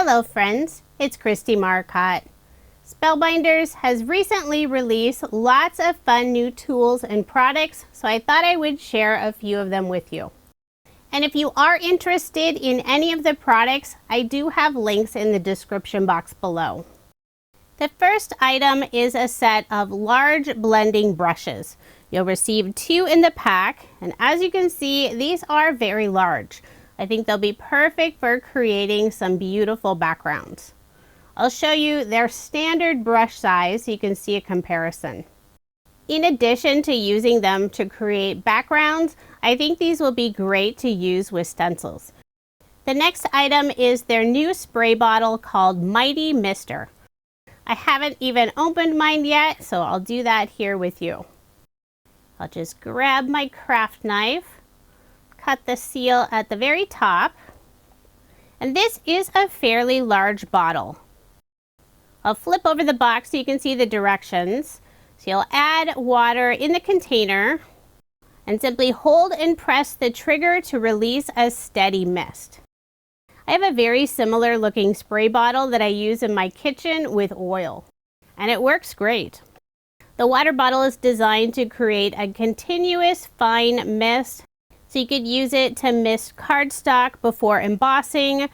Hello friends, it's Kristie Marcotte. Spellbinders has recently released lots of fun new tools and products, so I thought I would share a few of them with you. And if you are interested in any of the products, I do have links in the description box below. The first item is a set of large blending brushes. You'll receive 2 in the pack, and as you can see, these are very large. I think they'll be perfect for creating some beautiful backgrounds. I'll show you their standard brush size so you can see a comparison. In addition to using them to create backgrounds, I think these will be great to use with stencils. The next item is their new spray bottle called Mighty Mister. I haven't even opened mine yet, so I'll do that here with you. I'll just grab my craft knife, cut the seal at the very top, and this is a fairly large bottle. I'll flip over the box so you can see the directions. So you'll add water in the container and simply hold and press the trigger to release a steady mist. I have a very similar looking spray bottle that I use in my kitchen with oil, and it works great. The water bottle is designed to create a continuous fine mist, so you could use it to mist cardstock before embossing.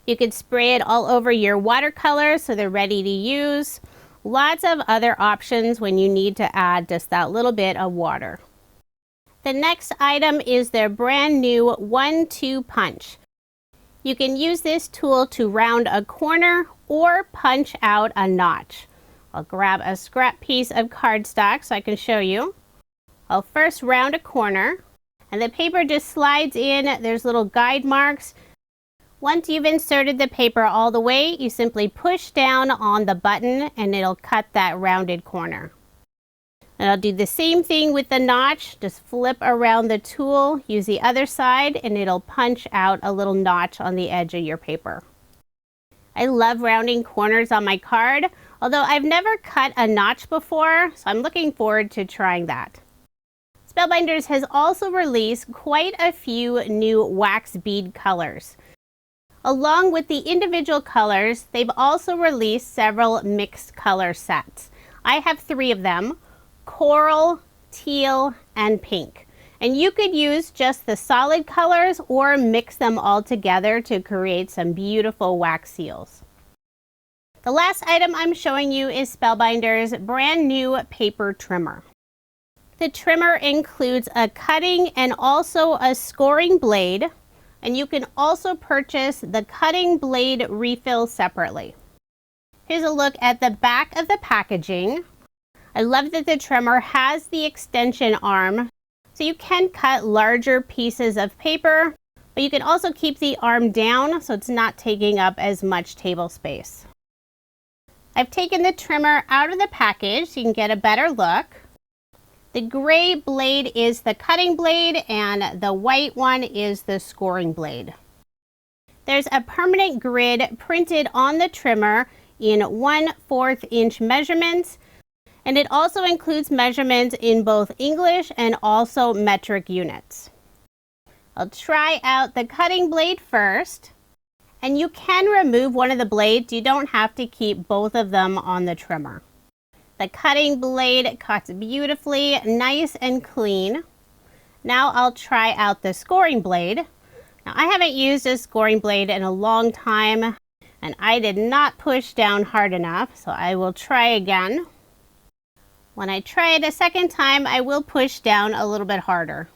You could spray it all over your watercolors so they're ready to use. Lots of other options when you need to add just that little bit of water. The next item is their brand new 1-2 punch. You can use this tool to round a corner or punch out a notch. I'll grab a scrap piece of cardstock so I can show you. I'll first round a corner, and the paper just slides in. There's little guide marks. Once you've inserted the paper all the way, you simply push down on the button and it'll cut that rounded corner. And I'll do the same thing with the notch. Just flip around the tool, use the other side, and it'll punch out a little notch on the edge of your paper. I love rounding corners on my card, although I've never cut a notch before, so I'm looking forward to trying that. Spellbinders has also released quite a few new wax bead colors. Along with the individual colors, they've also released several mixed color sets. I have 3 of them: coral, teal, and pink. And you could use just the solid colors or mix them all together to create some beautiful wax seals. The last item I'm showing you is Spellbinders' brand new paper trimmer. The trimmer includes a cutting and also a scoring blade, and you can also purchase the cutting blade refill separately. Here's a look at the back of the packaging. I love that the trimmer has the extension arm, so you can cut larger pieces of paper, but you can also keep the arm down so it's not taking up as much table space. I've taken the trimmer out of the package so you can get a better look. The gray blade is the cutting blade and the white one is the scoring blade. There's a permanent grid printed on the trimmer in 1/4 inch measurements, and it also includes measurements in both English and also metric units. I'll try out the cutting blade first, and you can remove one of the blades. You don't have to keep both of them on the trimmer. The cutting blade cuts beautifully, nice and clean. Now I'll try out the scoring blade. Now I haven't used a scoring blade in a long time, and I did not push down hard enough, so I will try again. When I try it a second time, I will push down a little bit harder.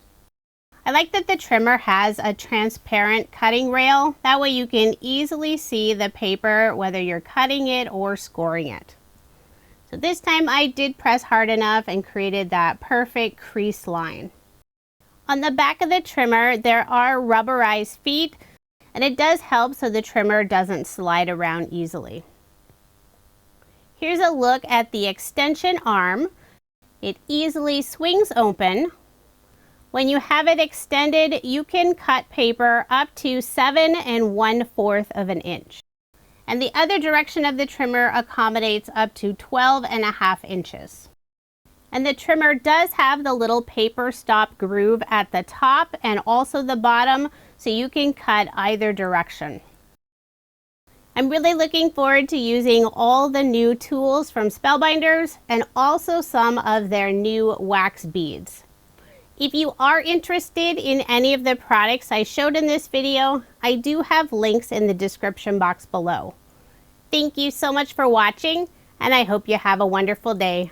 I like that the trimmer has a transparent cutting rail. That way you can easily see the paper whether you're cutting it or scoring it. So this time I did press hard enough and created that perfect crease line. On the back of the trimmer, there are rubberized feet, and it does help so the trimmer doesn't slide around easily. Here's a look at the extension arm. It easily swings open. When you have it extended, you can cut paper up to 7 1/4 inches. And the other direction of the trimmer accommodates up to 12.5 inches. And the trimmer does have the little paper stop groove at the top and also the bottom, so you can cut either direction. I'm really looking forward to using all the new tools from Spellbinders and also some of their new wax beads. If you are interested in any of the products I showed in this video, I do have links in the description box below. Thank you so much for watching, and I hope you have a wonderful day.